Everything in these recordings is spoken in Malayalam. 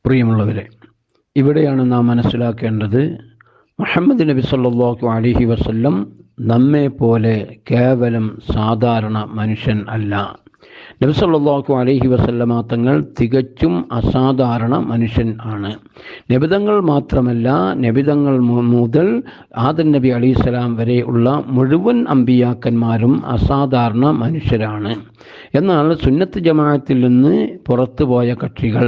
പ്രിയമുള്ളവരെ, ഇവിടെയാണ് നാം മനസ്സിലാക്കേണ്ടത്, മുഹമ്മദ് നബി സല്ലല്ലാഹു അലൈഹി വസല്ലം നമ്മെ പോലെ കേവലം സാധാരണ മനുഷ്യൻ അല്ല. നബി സല്ലല്ലാഹു അലൈഹി വസല്ലമ തങ്ങൾ തികച്ചും അസാധാരണ മനുഷ്യൻ ആണ്. നബിതങ്ങൾ മാത്രമല്ല, നബിതങ്ങൾ മുതൽ ആദം നബി അലൈഹിസ്സലാം വരെ ഉള്ള മുഴുവൻ അമ്പിയാക്കന്മാരും അസാധാരണ മനുഷ്യരാണ്. എന്നാൽ സുന്നത്ത് ജമാഅത്തിൽ നിന്ന് പുറത്തുപോയ കക്ഷികൾ,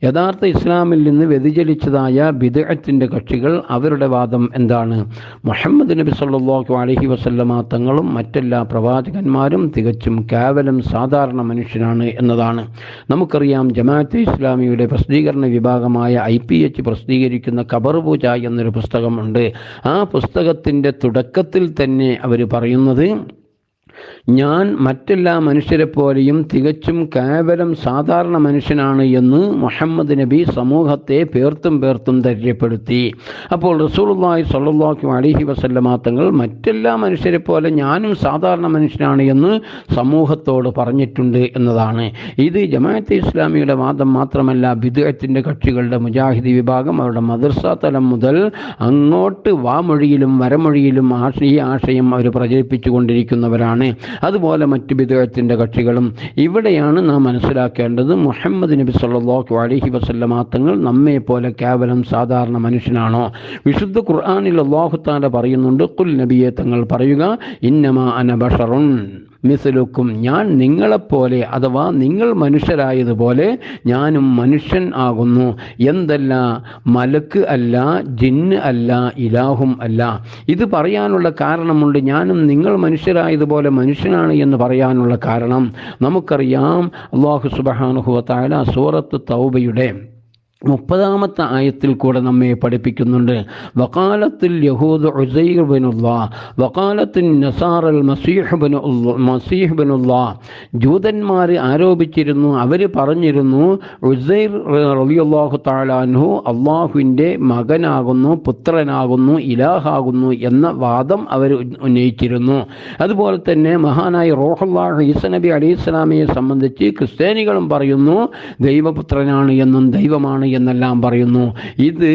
യഥാർത്ഥ ഇസ്ലാമിൽ നിന്ന് വ്യതിചലിച്ചതായ ബിദ്അത്തിന്റെ കക്ഷികൾ, അവരുടെ വാദം എന്താണ്? മുഹമ്മദ് നബി സല്ലല്ലാഹു അലൈഹി വസല്ലമ തങ്ങളും മറ്റെല്ലാ പ്രവാചകന്മാരും തികച്ചും കേവലം സാധാരണ മനുഷ്യനാണ് എന്നതാണ്. നമുക്കറിയാം, ജമാഅത്തെ ഇസ്ലാമിയുടെ പ്രസിദ്ധീകരണ വിഭാഗമായ IPH പ്രസിദ്ധീകരിക്കുന്ന ഖബർ പൂജ എന്നൊരു പുസ്തകമുണ്ട്. ആ പുസ്തകത്തിൻ്റെ തുടക്കത്തിൽ തന്നെ അവർ പറയുന്നത്, ഞാൻ മറ്റെല്ലാ മനുഷ്യരെപ്പോലെയും തികച്ചും കേവലം സാധാരണ മനുഷ്യനാണ് എന്ന് മുഹമ്മദ് നബി സമൂഹത്തെ പേർത്തും ധൈര്യപ്പെടുത്തി. അപ്പോൾ റസൂലുള്ളാഹി സ്വല്ലല്ലാഹു അലൈഹി വസല്ലമ തങ്ങൾ മറ്റെല്ലാ മനുഷ്യരെ പോലെ ഞാനും സാധാരണ മനുഷ്യനാണ് എന്ന് സമൂഹത്തോട് പറഞ്ഞിട്ടുണ്ട് എന്നതാണ്. ഇത് ജമാഅത്തെ ഇസ്ലാമിയുടെ വാദം മാത്രമല്ല, ബിദ്അത്തിന്റെ കക്ഷികളുടെ മുജാഹിദി വിഭാഗം അവരുടെ മദ്രസ തലം മുതൽ അങ്ങോട്ട് വാമൊഴിയിലും വരമൊഴിയിലും ഈ ആശയം അവർ പ്രചരിപ്പിച്ചു കൊണ്ടിരിക്കുന്നവരാണ്. അതുപോലെ മറ്റ് ബിദ്അത്തിന്റെ കക്ഷികളും. ഇവിടെയാണ് നാം മനസ്സിലാക്കേണ്ടത്, മുഹമ്മദ് നബി സല്ലല്ലാഹു അലൈഹി വസല്ലമ തങ്ങൾ നമ്മെ പോലെ കേവലം സാധാരണ മനുഷ്യനാണോ? വിശുദ്ധ ഖുർആനിൽ അല്ലാഹു തആല പറയുന്നുണ്ട്, ഖുൽ നബിയെ തങ്ങൾ പറയുക, ഇന്നമാ അന ബശറുൻ മിസ്ലുക്കും, ഞാൻ നിങ്ങളെപ്പോലെ അഥവാ നിങ്ങൾ മനുഷ്യരായതുപോലെ ഞാനും മനുഷ്യൻ ആകുന്നു. എന്തല്ല, മലക്ക് അല്ല, ജിന്ന് അല്ല, ഇലാഹും അല്ല. ഇത് പറയാനുള്ള കാരണമുണ്ട്. ഞാനും നിങ്ങൾ മനുഷ്യരായതുപോലെ മനുഷ്യനാണ് എന്ന് പറയാനുള്ള കാരണം നമുക്കറിയാം. അല്ലാഹു സുബ്ഹാനഹു വ തആല സൂറത്ത് തൗബയുടെ 30-ാമത്തെ ആയത്തിൽ കൂടെ നമ്മെ പഠിപ്പിക്കുന്നുണ്ട്. വഖാലത്തുൽ യഹൂദു ഉസൈർ ഇബ്നുല്ലാഹ് വഖാലത്തുൻ നസാറൽ മസീഹ് ഇബ്നുല്ലാഹ്. ജൂതന്മാർ ആരോപിച്ചിരുന്നു, അവർ പറഞ്ഞിരുന്നു, ഉസൈർ റളിയല്ലാഹു തആല അൻഹു അല്ലാഹുവിൻ്റെ മകനാകുന്നു, പുത്രനാകുന്നു, ഇലാഹാകുന്നു എന്ന വാദം അവർ ഉന്നയിച്ചിരുന്നു. അതുപോലെ തന്നെ മഹാനായ റൂഹുല്ലാഹ് ഈസ നബി അലൈഹിസ്സലാമയെ സംബന്ധിച്ച് ക്രിസ്ത്യാനികളും പറയുന്നു, ദൈവപുത്രനാണ് എന്നും ദൈവമാണ് എന്നെല്ലാം പറയുന്നു. ഇത്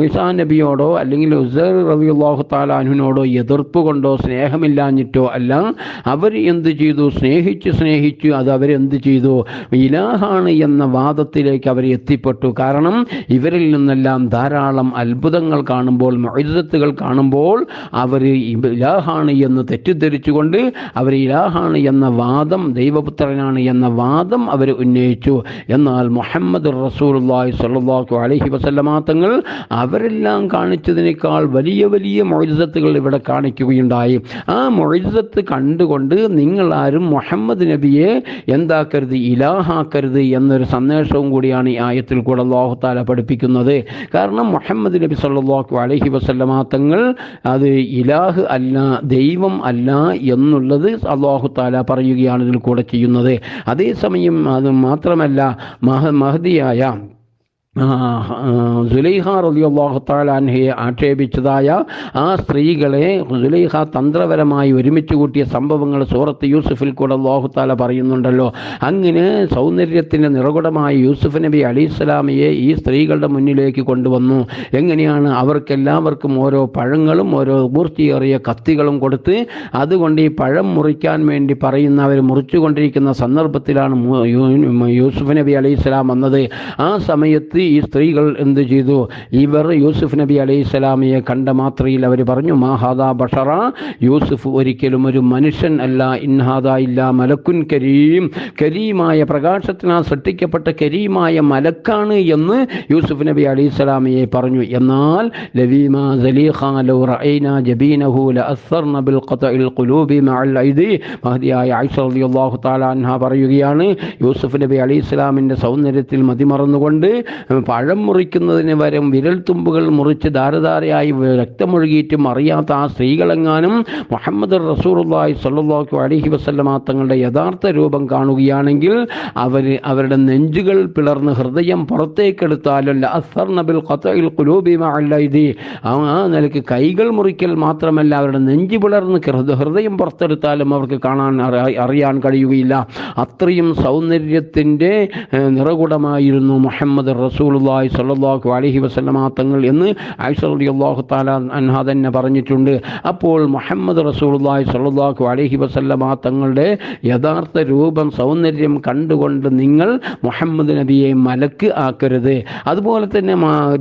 ഈസാ നബിയോടോ അല്ലെങ്കിൽ ഉസൈർ റളിയല്ലാഹു തആല അൻഹുവിനോടോ എതിർപ്പ് കൊണ്ടോ സ്നേഹമില്ലാഞ്ഞിട്ടോ അല്ല. അവർ എന്ത് ചെയ്തു? സ്നേഹിച്ചു അത് അവരെന്ത് ചെയ്തു? ഇലാഹാണ് എന്ന വാദത്തിലേക്ക് അവർ എത്തിപ്പെട്ടു. കാരണം ഇവരിൽ നിന്നെല്ലാം ധാരാളം അത്ഭുതങ്ങൾ കാണുമ്പോൾ, മുഅ്ജിസത്തുകൾ കാണുമ്പോൾ അവർ ഇലാഹാണ് എന്ന് തെറ്റിദ്ധരിച്ചുകൊണ്ട് അവർ ഇലാഹാണ് എന്ന വാദം, ദൈവപുത്രനാണ് എന്ന വാദം അവർ ഉന്നയിച്ചു. എന്നാൽ മുഹമ്മദ് റസൂലുള്ളാഹി സ്വല്ലല്ലാഹു അലൈഹി വസല്ലമ തങ്ങൾ അവരെല്ലാം കാണിച്ചതിനേക്കാൾ വലിയ മുഅ്ജിസത്തുകൾ ഇവിടെ കാണിക്കുകയുണ്ടായി. ആ മുഅ്ജിസത്ത് കണ്ടുകൊണ്ട് നിങ്ങൾ ആരും മുഹമ്മദ് നബിയെ എന്താക്കരുത്, ഇലാഹാക്കരുത് എന്നൊരു സന്ദേശവും കൂടിയാണ് ഈ ആയത്തിൽ കൂടെ അല്ലാഹു തആല പഠിപ്പിക്കുന്നത്. കാരണം മുഹമ്മദ് നബി സ്വല്ലല്ലാഹു അലൈഹി വസല്ലമ തങ്ങൾ അത് ഇലാഹ് അല്ല, ദൈവം അല്ല എന്നുള്ളത് അല്ലാഹു തആല പറയുകയാണ് ഇതിൽ കൂടെ ചെയ്യുന്നത്. അതേസമയം അത് മാത്രമല്ല, മഹദിയായ സുലൈഖ റളിയല്ലാഹു തആല അൻഹയെ ആക്ഷേപിച്ചതായ ആ സ്ത്രീകളെ സുലൈഖ തന്ത്രപരമായി ഒരുമിച്ച് കൂട്ടിയ സംഭവങ്ങൾ സൂറത്ത് യൂസുഫിൽ കൂടെ അല്ലാഹു തആല പറയുന്നുണ്ടല്ലോ. അങ്ങനെ സൗന്ദര്യത്തിൻ്റെ നിറകുടമായ യൂസുഫ് നബി അലൈഹിസ്സലാമയെ ഈ സ്ത്രീകളുടെ മുന്നിലേക്ക് കൊണ്ടുവന്നു. എങ്ങനെയാണ്? അവർക്കെല്ലാവർക്കും ഓരോ പഴങ്ങളും ഓരോ മൂർച്ചയേറിയ കത്തികളും കൊടുത്ത് അതുകൊണ്ട് ഈ പഴം മുറിക്കാൻ വേണ്ടി അവർ മുറിച്ചുകൊണ്ടിരിക്കുന്ന സന്ദർഭത്തിലാണ് യൂസുഫ് നബി അലൈഹിസ്സലാം വന്നത്. ആ സമയത്ത് ഈ സ്ത്രീകൾ എന്ത് ചെയ്തു? ഇവർ യൂസുഫ് നബി അലൈഹിസ്സലാമയെ കണ്ട മാത്രയിൽ അവർ പറഞ്ഞു, മാ ഹാദാ ബഷറ, യൂസുഫ് ഒരിക്കലും ഒരു മനുഷ്യൻ അല്ല, ഇൻ ഹാദാ ഇല്ലാ മലക്കുൻ കരീം, കരീമായ പ്രകാശത്തിനാൽ സൃഷ്ടിക്കപ്പെട്ട കരീമായ മലക്കാണ് എന്ന് യൂസുഫ് നബി അലൈഹിസ്സലാമയെ പറഞ്ഞു. എന്നാൽ ലവീമാ സലീഖ ലൗ റഅയ്നാ ജബീനഹു ലഅസ്സർന ബിൽ ഖതഇൽ ഖുലൂബി മഅൽ ഐദി. മഹദിയായ ആയിഷ റളിയല്ലാഹു തആല അൻഹ പറയുകയാണ്, യൂസുഫ് നബി അലൈഹിസ്സലാമിൻ്റെ സൗന്ദര്യത്തിൽ മതിമറന്നുകൊണ്ട് പഴം മുറിക്കുന്നതിന് വരെ വിരൽ തുമ്പുകൾ മുറിച്ച് ധാരധാരയായി രക്തമൊഴുകിയിട്ടും അറിയാത്ത ആ സ്ത്രീകളെങ്ങാനും മുഹമ്മദ് റസൂലുള്ളാഹി സ്വല്ലല്ലാഹു അലൈഹി വസല്ലമ തങ്ങളുടെ യഥാർത്ഥ രൂപം കാണുകയാണെങ്കിൽ അവരുടെ നെഞ്ചുകൾ പിളർന്ന് ഹൃദയം പുറത്തേക്കെടുത്താലല്ല അസ്സർന ബിൽ ഖതഇൽ ഖുലൂബി മഅൽ ഐദി. ആ നിലയ്ക്ക് കൈകൾ മുറിക്കൽ മാത്രമല്ല, അവരുടെ നെഞ്ച് പിളർന്ന് ഹൃദയം പുറത്തെടുത്താലും അവർക്ക് അറിയാൻ കഴിയുകയില്ല. അത്രയും സൗന്ദര്യത്തിൻ്റെ നിറകുടമായിരുന്നു മുഹമ്മദ് റസൂൽ റസൂലുള്ളാഹി സ്വല്ലല്ലാഹു അലൈഹി വസല്ലമ തങ്ങൾ എന്ന് ആയിഷ റളിയല്ലാഹു തആല അൻഹ തന്നെ പറഞ്ഞിട്ടുണ്ട്. അപ്പോൾ മുഹമ്മദ് റസൂലുള്ളാഹി സ്വല്ലല്ലാഹു അലൈഹി വസല്ലമ തങ്ങളുടെ യഥാർത്ഥ രൂപം സൗന്ദര്യം കണ്ടുകൊണ്ട് നിങ്ങൾ മുഹമ്മദ് നബിയെ മലക്ക് ആക്കരുത്. അതുപോലെ തന്നെ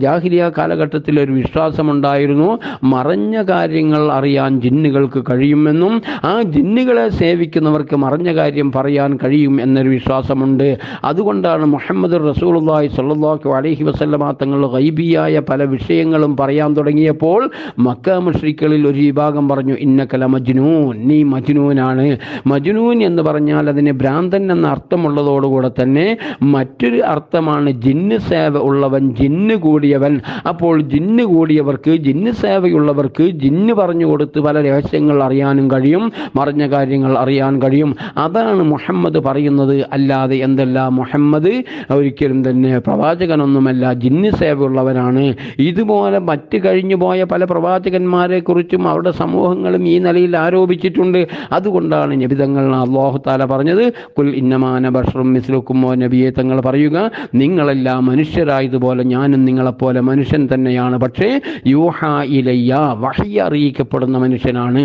ജാഹിലിയ കാലഘട്ടത്തിൽ ഒരു വിശ്വാസമുണ്ടായിരുന്നു, മറഞ്ഞ കാര്യങ്ങൾ അറിയാൻ ജിന്നുകൾക്ക് കഴിയുമെന്നും ആ ജിന്നുകളെ സേവിക്കുന്നവർക്ക് മറഞ്ഞ കാര്യം പറയാൻ കഴിയും എന്നൊരു വിശ്വാസമുണ്ട്. അതുകൊണ്ടാണ് മുഹമ്മദ് റസൂലുള്ളാഹി സ്വല്ലല്ലാഹു അലൈഹി വസല്ലമ തങ്ങൾ ഗൈബിയായ പല വിഷയങ്ങളും പറയാൻ തുടങ്ങിയപ്പോൾ മക്ക മുശ്രിക്കുകളിൽ ഒരു വിഭാഗം പറഞ്ഞു, ഇന്നക ലമജ്നൂൻ, നീ മജ്നൂനാണ്. മജ്നൂൻ എന്ന് പറഞ്ഞാൽ അതിന് ഭ്രാന്തൻ എന്ന അർത്ഥമുള്ളതോടുകൂടെ തന്നെ മറ്റൊരു അർത്ഥമാണ് ജിന്ന് സേവ ഉള്ളവൻ, ജിന്ന് കൂടിയവൻ. അപ്പോൾ ജിന്ന് കൂടിയവർക്ക്, ജിന്ന് സേവയുള്ളവർക്ക് ജിന്ന് പറഞ്ഞു കൊടുത്ത് പല രഹസ്യങ്ങൾ അറിയാനും കഴിയും, മറിഞ്ഞ കാര്യങ്ങൾ അറിയാൻ കഴിയും. അതാണ് മുഹമ്മദ് പറയുന്നത്. അല്ലാതെ എന്തല്ല, മുഹമ്മദ് ഒരിക്കലും തന്നെ പ്രവാചകനൊന്നുമല്ല, ജിന്ന് സേവയുള്ളവനാണ്. ഇതുപോലെ മറ്റ് കഴിഞ്ഞു പോയ പല പ്രവാചകന്മാരെ കുറിച്ചും അവരുടെ സമൂഹങ്ങളും ഈ നിലയിൽ ആരോപിച്ചിട്ടുണ്ട്. അതുകൊണ്ടാണ് നബിതങ്ങൾ അല്ലാഹു തആല പറഞ്ഞത്, കുൽ ഇന്നമാ അന ബശറും മിസ്ലുക്കും, ഓ നബിയെ തങ്ങൾ പറയുക, നിങ്ങളെല്ലാം മനുഷ്യരായതുപോലെ ഞാനും നിങ്ങളെപ്പോലെ മനുഷ്യൻ തന്നെയാണ്. പക്ഷേ യൂഹാ ഇലയ്യ, വഹി അറിയിക്കപ്പെടുന്ന മനുഷ്യനാണ്.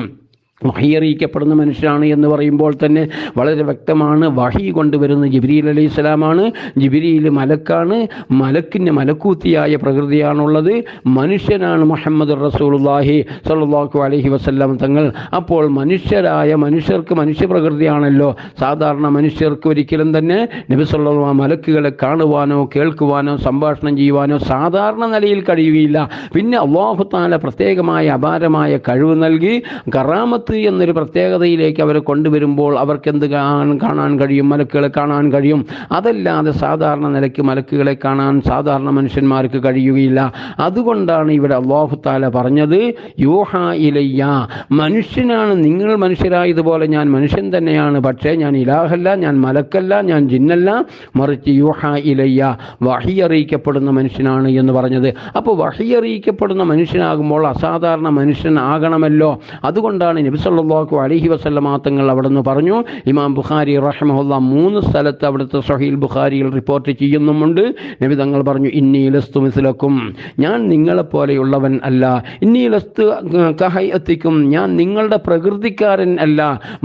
വഹി അറിയിക്കപ്പെടുന്ന മനുഷ്യനാണ് എന്ന് പറയുമ്പോൾ തന്നെ വളരെ വ്യക്തമാണ്. വഹി കൊണ്ടുവരുന്ന ജിബ്രീൽ അലൈഹിസ്സലാമാണ്. ജിബ്രീൽ മലക്കാണ്. മലക്കിന് മലക്കൂത്തിയായ പ്രകൃതിയാണുള്ളത്. മനുഷ്യനാണ് മുഹമ്മദ് റസൂലുള്ളാഹി സ്വല്ലല്ലാഹു അലൈഹി വസല്ലം തങ്ങൾ. അപ്പോൾ മനുഷ്യർക്ക് മനുഷ്യപ്രകൃതിയാണല്ലോ. സാധാരണ മനുഷ്യർക്ക് ഒരിക്കലും തന്നെ നബി സല്ലല്ലാഹു അലൈഹി മലക്കുകളെ കാണുവാനോ കേൾക്കുവാനോ സംഭാഷണം ചെയ്യുവാനോ സാധാരണ നിലയിൽ കഴിയുകയില്ല. പിന്നെ അല്ലാഹു തആല പ്രത്യേകമായ അപാരമായ കഴിവ് നൽകി കറാമത്ത് എന്നൊരു പ്രത്യേകതയിലേക്ക് അവരെ കൊണ്ടുവരുമ്പോൾ അവർക്ക് എന്ത് കാണാൻ കഴിയും? മലക്കുകളെ കാണാൻ കഴിയും. അതല്ലാതെ സാധാരണ നിലയ്ക്ക് മലക്കുകളെ കാണാൻ സാധാരണ മനുഷ്യന്മാർക്ക് കഴിയുകയില്ല. അതുകൊണ്ടാണ് ഇവിടെ അല്ലാഹു തആല പറഞ്ഞത്, യൂഹാ ഇലയ്യ, മനുഷ്യനാണ്, നിങ്ങൾ മനുഷ്യരായതുപോലെ ഞാൻ മനുഷ്യൻ തന്നെയാണ്. പക്ഷേ ഞാൻ ഇലാഹല്ല, ഞാൻ മലക്കല്ല, ഞാൻ ജിന്നല്ല, മറിച്ച് യൂഹാ ഇലയ്യ, വഹി അറിയിക്കപ്പെടുന്ന മനുഷ്യനാണ് എന്ന് പറഞ്ഞത്. അപ്പോൾ വഹി അറിയിക്കപ്പെടുന്ന മനുഷ്യനാകുമ്പോൾ അസാധാരണ മനുഷ്യനാകണമല്ലോ. അതുകൊണ്ടാണ് നബി സല്ലല്ലാഹു അലൈഹി വസല്ലമ തങ്ങൾ അവിടുന്ന് പറഞ്ഞു. ഇമാം ബുഖാരി റഹിമഹുല്ലാ 3 സ്ഥലത്ത് അവിടുത്തെ സ്വഹീഹ് ബുഖാരിയിൽ റിപ്പോർട്ട് ചെയ്യുന്നുമുണ്ട്. നബി തങ്ങൾ പറഞ്ഞു, ഇന്നി ലസ്തു മിസ്ലക്കും, ഞാൻ നിങ്ങളെപ്പോലെയുള്ളവൻ അല്ല. ഇന്നി ലസ്തു കഹയത്തിക്കും, ഞാൻ നിങ്ങളുടെ പ്രകൃതിക്കാരൻ അല്ല.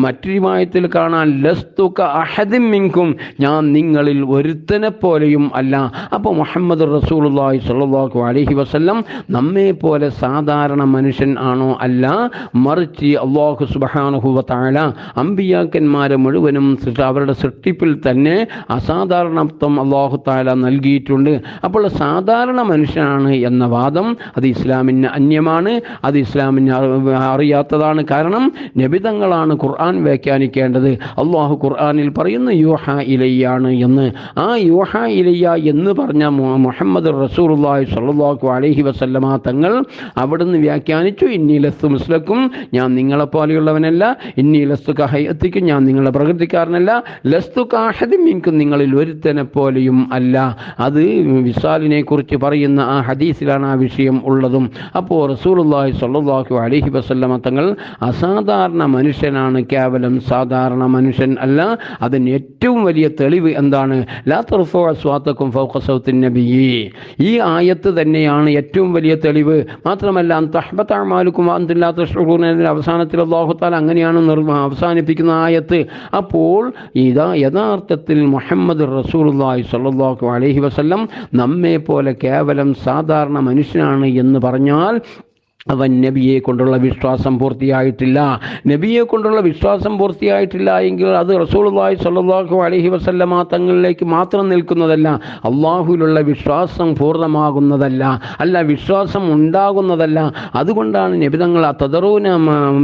മറ്റു റിവായത്തിൽ കാണാൻ ലസ്തു കഅഹദിൻ മിൻകും, ഞാൻ നിങ്ങളിൽ ഒരുത്തനെ പോലെയും അല്ല. അപ്പോൾ മുഹമ്മദ് റസൂലുള്ളാഹി സ്വല്ലല്ലാഹു അലൈഹി വസല്ലം നമ്മെ പോലെ സാധാരണ മനുഷ്യൻ ആണോ? അല്ല, മറിച്ച് അല്ലാഹു സുബ്ഹാനഹു വ തആല അമ്പിയാക്കന്മാരെ മുഴുവനും അവരുടെ സൃഷ്ടിപ്പിൽ തന്നെ അസാധാരണത്വം അല്ലാഹു തആല നൽകിയിട്ടുണ്ട്. അപ്പോൾ സാധാരണ മനുഷ്യനാണ് എന്ന വാദം അത് ഇസ്ലാമിന് അന്യമാണ്, അത് ഇസ്ലാമിന് അറിയാത്തതാണ്. കാരണം നബിതങ്ങളാണ് ഖുർആൻ വ്യാഖ്യാനിക്കേണ്ടത്. അല്ലാഹു ഖുർആനിൽ പറയുന്നു യൂഹാ ഇലയ്യാണ് എന്ന്. ആ യൂഹാ ഇലയ്യ എന്ന് പറഞ്ഞ മുഹമ്മദ് റസൂലുള്ളാഹി സ്വല്ലല്ലാഹു അലൈഹി വസല്ലമ തങ്ങൾ അവിടുന്ന് വ്യാഖ്യാനിച്ചു, ഇന്നി ലസ്തു മിസ്ലക്കും, ഞാൻ നിങ്ങളെപ്പോലെയുള്ളവനല്ല. ഇന്നി ലസ്തു കഹയത്തിക്കും, ഞാൻ നിങ്ങളുടെ പ്രകൃതിക്കാരനല്ല. ലസ്തു കഅഹദിൻ മിൻകും, നിങ്ങളിൽ ഒരുത്തനെ പോലെയും അല്ല. അത് വിസാലിനെ കുറിച്ച് പറയുന്ന ആ ഹദീസിലാണ് ആ വിഷയം ഉള്ളതും. അപ്പോൾ റസൂലുള്ളാഹി സ്വല്ലല്ലാഹു അലൈഹി വസല്ലമ തങ്ങൾ അസാധാരണ മനുഷ്യനാണ്, കേവലം സാധാരണ മനുഷ്യൻ അല്ല. അതിന് ഏറ്റവും വലിയ തെളിവ് എന്താണ്? ലാ തർഫഉ അസ്വാതക്കും ഫൗഖ സൗത്തിൻ നബിയ്യി, ഈ ആയത്ത് തന്നെയാണ് ഏറ്റവും വലിയ തെളിവ്. മാത്രമല്ല തഹ്ബത അഅമാലുക്കും വഅൻതും ലാ തശ്ഉറൂന, അവസാനത്തിൽ അല്ലാഹു തആല അങ്ങനെയാണ് അവസാനിപ്പിക്കുന്ന ആയത്ത്. അപ്പോൾ ഇതാ യഥാർത്ഥത്തിൽ മുഹമ്മദ് റസൂലുള്ളാഹി സ്വല്ലല്ലാഹു അലൈഹി വസല്ലം നമ്മെ പോലെ കേവലം സാധാരണ മനുഷ്യനാണ് എന്ന് പറഞ്ഞാൽ അവൻ നബിയെ കൊണ്ടുള്ള വിശ്വാസം പൂർത്തിയായിട്ടില്ല. നബിയെ കൊണ്ടുള്ള വിശ്വാസം പൂർത്തിയായിട്ടില്ല എങ്കിൽ അത് റസൂലുള്ളാഹി സ്വല്ലല്ലാഹു അലൈഹി വസല്ലമ തങ്ങളിലേക്ക് മാത്രം നിൽക്കുന്നതല്ല, അള്ളാഹുവിലുള്ള വിശ്വാസം പൂർണ്ണമാകുന്നതല്ല, അല്ല വിശ്വാസം ഉണ്ടാകുന്നതല്ല. അതുകൊണ്ടാണ് നബി തങ്ങൾ തദറൂന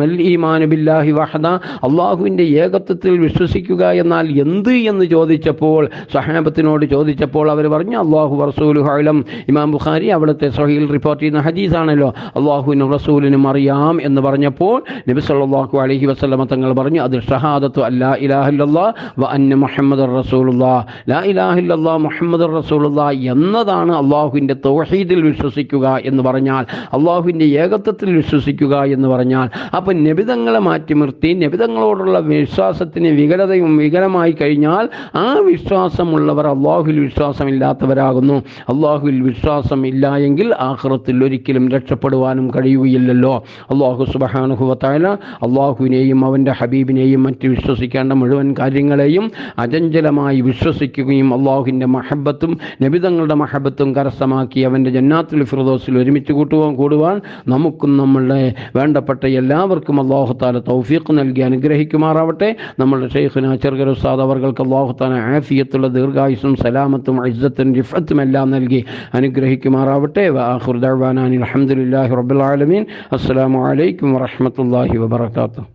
മൽ ഈമാനു ബില്ലാഹി വഹദ, അള്ളാഹുവിൻ്റെ ഏകത്വത്തിൽ വിശ്വസിക്കുക എന്നാൽ എന്ത് എന്ന് ചോദിച്ചപ്പോൾ, സഹാബത്തിനോട് ചോദിച്ചപ്പോൾ അവർ പറഞ്ഞു അല്ലാഹു വറസൂലുഹു അലം. ഇമാം ബുഖാരി അവിടുത്തെ സ്വഹീഹിൽ റിപ്പോർട്ട് ചെയ്യുന്ന ഹദീസാണല്ലോ. അള്ളാഹു അള്ളാഹുവിനും റസൂലിനും അറിയാം എന്ന് പറഞ്ഞപ്പോൾ നബി സല്ലല്ലാഹു അലൈഹി വസല്ലമ തങ്ങൾ പറഞ്ഞു, അത് ഷഹാദത്തു അല്ലാ ഇലാഹ ഇല്ലല്ലാഹ് വ അന്ന മുഹമ്മദുർ റസൂലുള്ളാഹ്, ലാ ഇലാഹ ഇല്ലല്ലാഹ് മുഹമ്മദുർ റസൂലുള്ളാഹ് എന്നതാണ് അള്ളാഹുവിൻ്റെ തൗഹീദിൽ വിശ്വസിക്കുക എന്ന് പറഞ്ഞാൽ, അള്ളാഹുവിൻ്റെ ഏകത്വത്തിൽ വിശ്വസിക്കുക എന്ന് പറഞ്ഞാൽ. അപ്പം നബിതങ്ങളെ മാറ്റി നിർത്തി നബിതങ്ങളോടുള്ള വിശ്വാസത്തിന് വികലമായി കഴിഞ്ഞാൽ ആ വിശ്വാസമുള്ളവർ അള്ളാഹുവിൽ വിശ്വാസമില്ലാത്തവരാകുന്നു. അള്ളാഹുവിൽ വിശ്വാസം ഇല്ല എങ്കിൽ ആഖിറത്തിൽ ഒരിക്കലും രക്ഷപ്പെടുവാനും കഴിയുകയില്ലല്ലോ. അള്ളാഹു സുബ്ഹാനഹു വ തആല അള്ളാഹുവിനെയും അവൻ്റെ ഹബീബിനെയും മറ്റ് വിശ്വസിക്കേണ്ട മുഴുവൻ കാര്യങ്ങളെയും അചഞ്ചലമായി വിശ്വസിക്കുകയും അള്ളാഹുവിൻ്റെ മഹബത്തും നബിതങ്ങളുടെ മഹബത്തും കരസ്ഥമാക്കി അവൻ്റെ ജന്നാത്തുൽ ഫിർദൗസിൽ ഒരുമിച്ച് കൂടുവാൻ നമുക്കും നമ്മളുടെ വേണ്ടപ്പെട്ട എല്ലാവർക്കും അള്ളാഹു തആല തൗഫീഖ് നൽകി അനുഗ്രഹിക്കുമാറാവട്ടെ. നമ്മളുടെ ശൈഖുനാ ചെറുകര ഉസ്താദ് അവർക്ക് അള്ളാഹു തആല ആഫിയത്തുള്ള ദീർഘായുസ്സും സലാമത്തും ഇസ്സത്തും റിഫഅത്തും എല്ലാം നൽകി അനുഗ്രഹിക്കുമാറാവട്ടെ. വആഖിറു ദഅ്വാനാ അൽഹംദുലില്ലാഹി റബ്ബിൽ ആലമീൻ. അസ്സലാമു അലൈക്കും വറഹ്മത്തുള്ളാഹി വബറകാതുഹു.